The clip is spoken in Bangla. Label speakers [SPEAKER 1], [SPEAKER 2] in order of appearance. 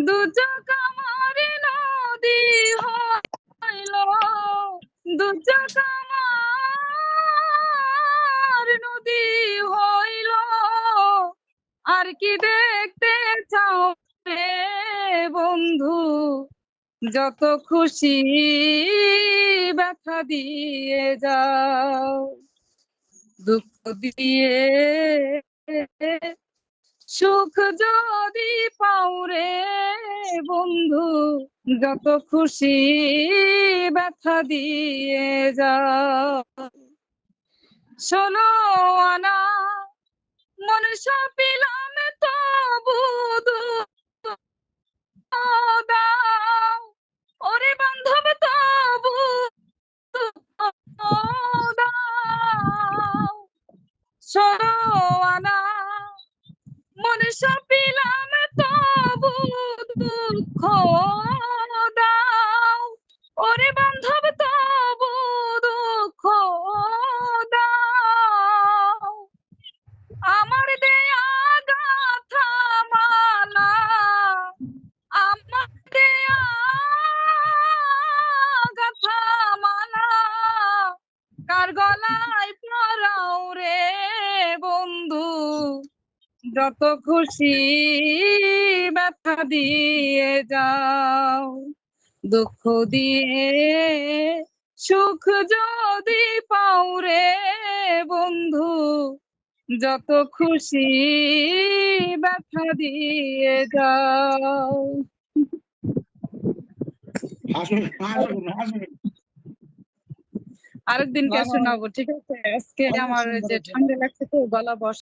[SPEAKER 1] দু চোখ আমার নদী হইল, দু চোখ আমার নদী হইল, আর কি দেখতে চাও রে বন্ধু, যত খুশি ব্যথা দিয়ে যাও, দুঃখ দিয়ে সুখ যদি পাও রে বন্ধু, যত খুশি ব্যথা দিয়ে যাও। 16 আনা মন সপিলাম তবু দাও, ওরে বান্ধব তবু দাও। 16 আনা মন সপিলাম তবু দুঃখ দাও, ওরে বান্ধব তবু দুঃখ দাও। আমার দেয়া গাথা মালা, আমার দেয়া গাথা মালা কার গলায় পরাও রে বন্ধু, যত খুশি ব্যথা দিয়ে যাও, দুঃখ দিয়ে সুখ যদি পাও রে বন্ধু, যত খুশি ব্যথা দিয়ে যাও। আরেকদিনকে শোনাবো, ঠিক আছে? আজকে আমার যে ঠান্ডা লাগছে তো, গলা বস